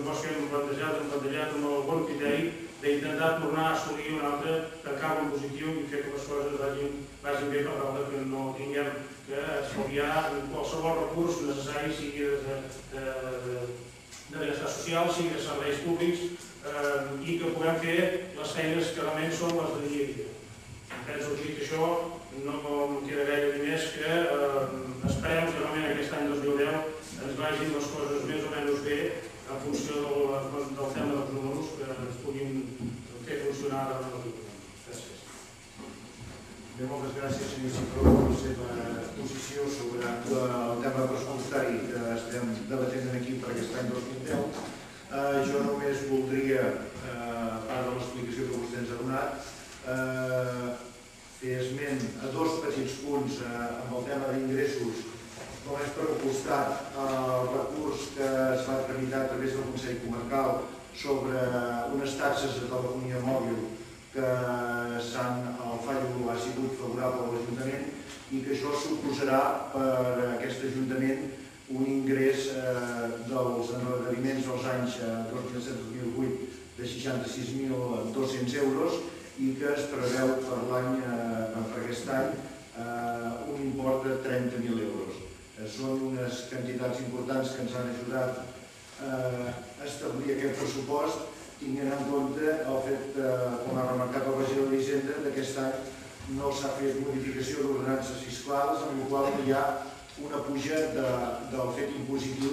pressupost que hem plantejat amb el bon criteri d'intentar tornar a assolir un altre tancament positiu i fer que les coses vagin bé per tal que no tinguem que estalviar qualsevol recurs necessari, sigui de benestar social, sigui de serveis públics, i que puguem fer les feines que realment són les de dia a dia. Penso que això no em queda gaire dir més que esperem que realment aquest any 2010 ens vagin les coses més o menys bé en funció del tema dels números que ens puguin fer funcionar relativament. Gràcies. Bé, moltes gràcies, senyor Cifró, per la seva exposició sobre el tema pressupostari que estem debatent aquí per aquest any 2010. Jo només voldria, a part de l'explicació que vostè ens ha donat, fer esment a dos petits punts amb el tema d'ingressos. Només per un costat, el recurs que es va tramitar a través del Consell Comarcal sobre unes taxes de telefonia mòbil que el fallo ha sigut favorable a l'Ajuntament i que això suposarà per a aquest Ajuntament un ingrés dels endarreriments dels anys 2007-2008 de 66.200 euros i que es preveu per aquest any un import de 30.000 euros. Són unes quantitats importants que ens han ajudat a establir aquest pressupost, tinguent en compte el fet, com ha remarcat el regidor d'Hisenda, d'aquest any no s'ha fet modificació d'ordenances fiscals, amb la qual hi ha una puja del fet impositiu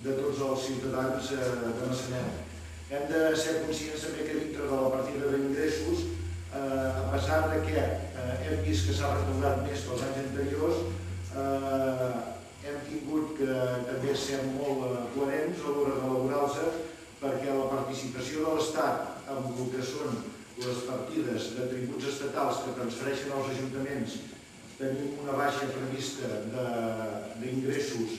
de tots els ciutadans de Massanet. Hem de ser conscients també que dintre de la partida d'ingressos, a pesar que hem vist que s'ha recaudat més que els anys anteriors, hem tingut que també ser molt coherents a l'hora d'elaborar-los perquè la participació de l'Estat en el que són les partides de tributs estatals que transfereixen als ajuntaments tenim una baixa prevista d'ingressos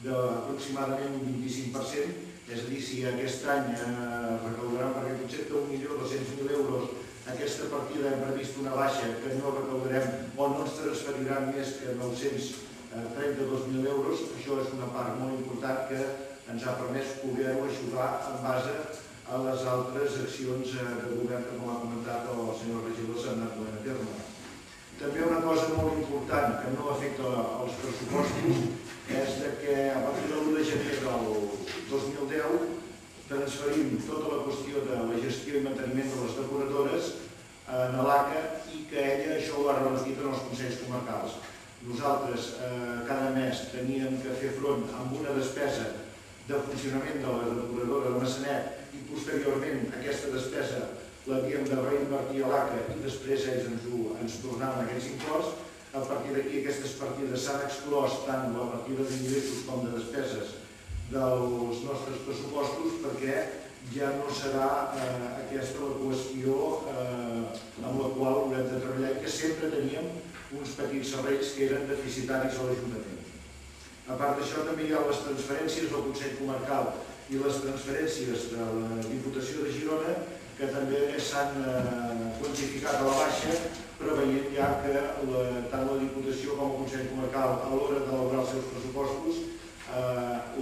d'aproximadament un 25%, és a dir, si aquest any recaudaran per aquest concepte 1.200.000 euros, aquesta partida hem previst una baixa que no recaudarem o no ens transferiran més que 932.000 euros. Això és una part molt important que ens ha permès poder-ho ajudar en base a les altres accions de govern que, com ha comentat el senyor regidor, s'han anat duent a terme. També una cosa molt important que no afecta els pressupostos és que a partir de l'1 de gener del 2010 transferim tota la qüestió de la gestió i manteniment de les depuradores a l'ACA i que ella això ho ha revertit en els consells comarcals. Nosaltres cada mes teníem que fer front amb una despesa de funcionament de la depuradora de Massanet i posteriorment aquesta despesa l'havíem de reinvertir a l'ACA i després ells ens tornaven aquests imports. A partir d'aquí aquestes partides s'han exclòs tant la partida d'ingressos com de despeses dels nostres pressupostos perquè ja no serà aquesta la qüestió amb la qual haurem de treballar i que sempre teníem uns petits serveis que eren deficitaris a l'Ajuntament. A part d'això també hi ha les transferències del Consell Comarcal i les transferències de la Diputació de Girona que també s'han quantificat a la baixa preveient ja que tant la Diputació com el Consell Comarcal a l'hora d'elaborar els seus pressupostos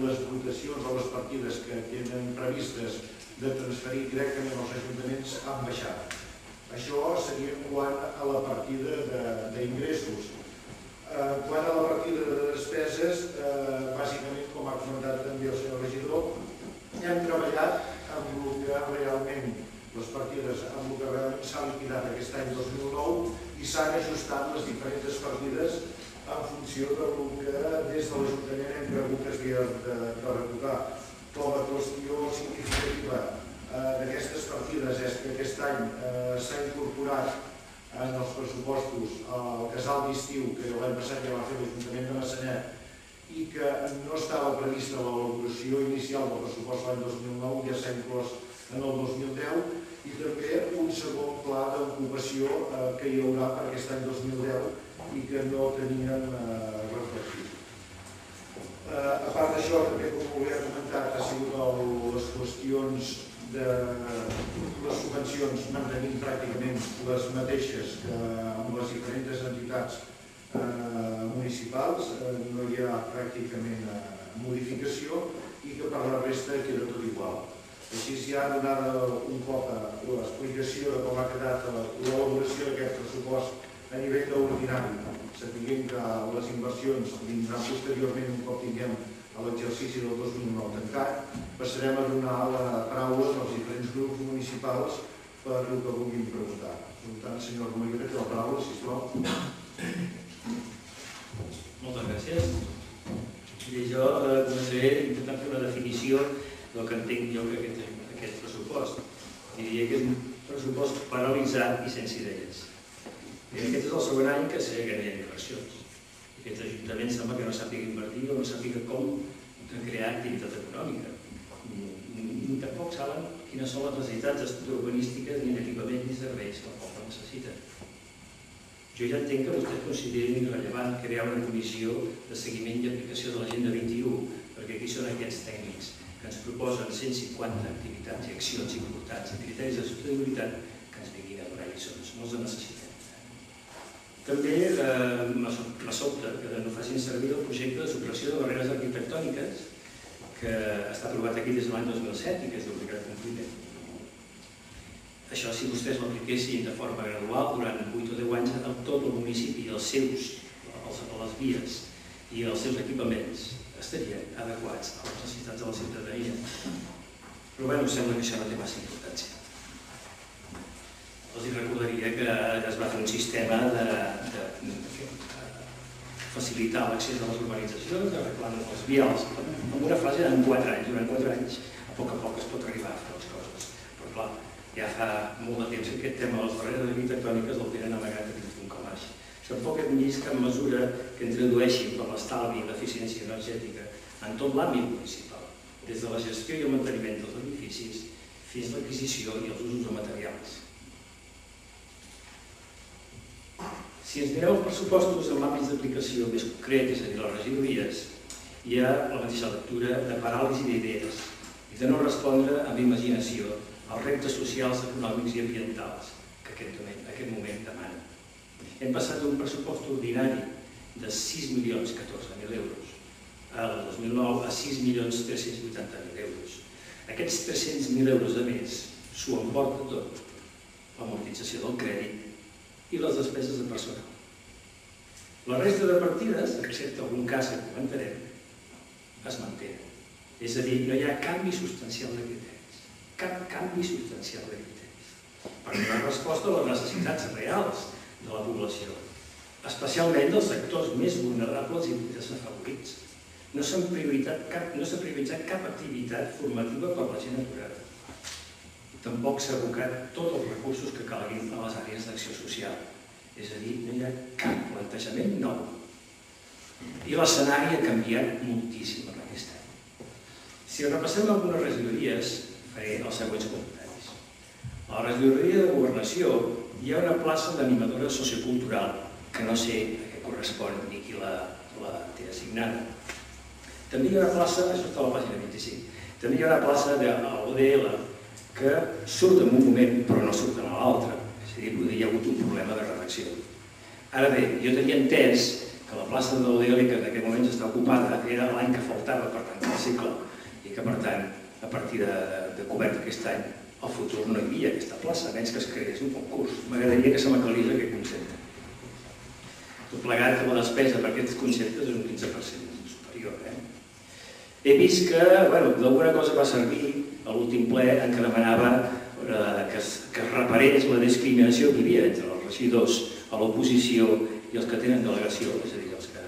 les dotacions o les partides que tenen previstes de transferir directament als ajuntaments han baixat. Això seria quant a la partida d'ingressos. Quant a la partida de despeses, bàsicament, com ha comentat també el senyor regidor, hem treballat amb el que realment les partides amb el que realment s'ha liquidat aquest any 2009 i s'han ajustat les diferents partides en funció del que des de l'Ajuntament hem cregut que s'havia de retocar. Com a qüestió significativa d'aquestes partides és que aquest any s'ha incorporat en els pressupostos el casal d'estiu que l'any passat ja va fer l'Ajuntament de Massanet i que no estava prevista l'elaboració inicial del pressupost l'any 2009, ja s'ha inclòs en el 2010, i també un segon pla d'ocupació que hi haurà per aquest any 2010 i que no teníem reflectit. A part d'això, també com ho he comentat, ha sigut les qüestions de les subvencions mantenint pràcticament les mateixes que amb les diferents entitats municipals, no hi ha pràcticament modificació i que per la resta queda tot igual. Així ja donada un cop l'explicació de com ha quedat l'elaboració d'aquest pressupost a nivell d'ordinari, sapiguem que les inversions vindran posteriorment un cop tinguem l'exercici del 2009 tancat, passarem a donar la paraula als diferents grups municipals per el que vulguin preguntar. Per tant, senyor Romero, té la paraula, sisplau. Moltes gràcies. Jo començaré intentant fer una definició del que entenc jo que aquest pressupost. Diria que és un pressupost paralitzat i sense idees. Aquest és el segon any que sé que no hi ha inversions. Aquest ajuntament sembla que no sàpiga invertir o no sàpiga com crear activitat econòmica. Ni tampoc saben quines són les necessitats urbanístiques ni d'equipament ni serveis que el poble necessita. Jo ja entenc que vostès considerin irrellevant crear una comissió de seguiment i aplicació de l'Agenda 21, perquè aquí són aquests tècnics que ens proposen 150 activitats i accions importants i criteris de sostenibilitat que ens vinguin a donar lliçons. No els necessitem. També me sobta que no facin servir el projecte de supressió de barreres arquitectòniques que està aprovat aquí des de l'any 2007 i que és d'obligat compliment. Això, si vostès l'apliquessin de forma gradual durant 8 o 10 anys a tot el municipi i els seus, les vies i els seus equipaments estarien adequats a les necessitats de la ciutadania. Però bé, sembla que això no té massa importància. Els recordaria que es va fer un sistema de facilitar l'accés a les urbanitzacions, arreglant els vials. En una fase en 4 anys, durant 4 anys, a poc es pot arribar a fer les coses. Però clar, ja fa molt de temps que aquest tema de les barreres arquitectòniques el tenen amagat dins d'un calaix. Tampoc hem vist cap mesura que introdueixi per l'estalvi i l'eficiència energètica en tot l'àmbit municipal, des de la gestió i el manteniment dels edificis fins a l'adquisició i els usos de materials. Si ens mireu els pressupostos en l'àmbit d'aplicació més concret, és a dir, les regidories, hi ha la mateixa lectura de paràlisi d'idees i de no respondre amb imaginació als reptes socials, econòmics i ambientals que aquest moment demana. Hem passat d'un pressupost ordinari de 6.014.000 euros al 2009 a 6.380.000 euros. Aquests 300.000 euros de més s'ho emporta tot, l'amortització del crèdit i les despeses de personal. La resta de partides, excepte algun cas que comentarem, es mantenen. És a dir, no hi ha canvi substancial de criteris. Cap canvi substancial de criteris. Per donar resposta a les necessitats reals de la població, especialment dels sectors més vulnerables i desafavorits. No s'ha prioritzat cap activitat formativa per la gent aturada. Tampoc s'ha abocat tots els recursos que calguin a les àrees d'acció social. És a dir, no hi ha cap plantejament nou. I l'escenari ha canviat moltíssim en aquest any. Si repassem algunes regidories, faré els següents comentaris. A la regidoria de Governació hi ha una plaça d'animadora sociocultural que no sé a què correspon ni qui la té assignada. També hi ha una plaça, això està a la pàgina 25, també hi ha una plaça de l'ODL que surt en un moment però no surt en l'altre. És a dir, hi ha hagut un problema de redacció. Ara bé, jo tenia entès que la plaça de l'ODL, que en aquest moment està ocupada, era l'any que faltava per tancar el cicle i que, per tant, a partir de cobert aquest any, al futur no hi havia aquesta plaça, a menys que es creés un concurs. M'agradaria que se m'aclarís aquest concepte. Tot plegat, la despesa per aquests conceptes és un 15% superior. He vist que d'alguna cosa va servir a l'últim ple en què demanava que es reparés la discriminació que hi havia entre els regidors a l'oposició i els que tenen delegació, és a dir, els que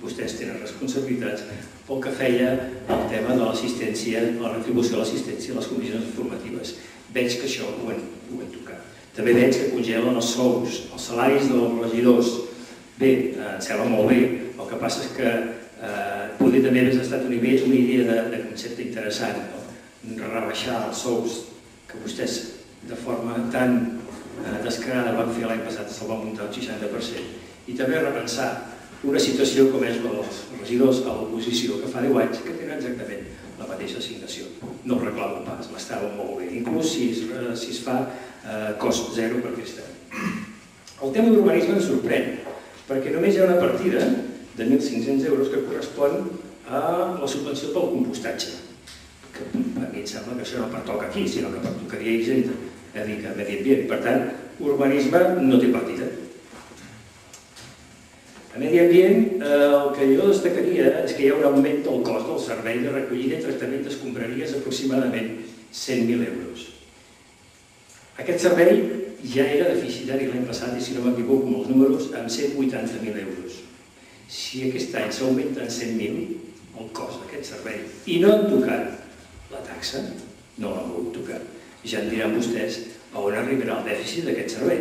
vostès tenen responsabilitats, pel que feia al tema de l'assistència, la retribució de l'assistència a les comissions informatives. Veig que això ho hem tocat. També veig que congelen els sous, els salaris dels regidors. Bé, em sembla molt bé, el que passa és que podria també haver estat una idea de concepte interessant, rebaixar els sous que vostès de forma tan descarada van fer l'any passat, se'l van muntar un 60%, i també repensar una situació com és la dels regidors a l'oposició que fa 10 anys que tenen exactament la mateixa assignació. No ho reclamo pas, m'estava molt bé, inclús si es fa cost zero per aquest any. El tema d'urbanisme ens sorprèn, perquè només hi ha una partida de 1.500 euros que correspon a la subvenció pel compostatge, a mi em sembla que això no pertoca aquí, sinó que pertocaria a Hisenda, a dir que Medi Ambient. Per tant, urbanisme no té partida. A Medi Ambient el que jo destacaria és que hi ha un augment del cost del servei de recollida i tractament d'escombraries aproximadament 100.000 euros. Aquest servei ja era deficitari l'any passat, i si no m'equivoco amb els números, amb 180.000 euros. Si aquest any s'augmenta en 100.000 el cost d'aquest servei i no han tocat la taxa, no l'han volgut tocar, ja em diran vostès a on arribarà el dèficit d'aquest servei.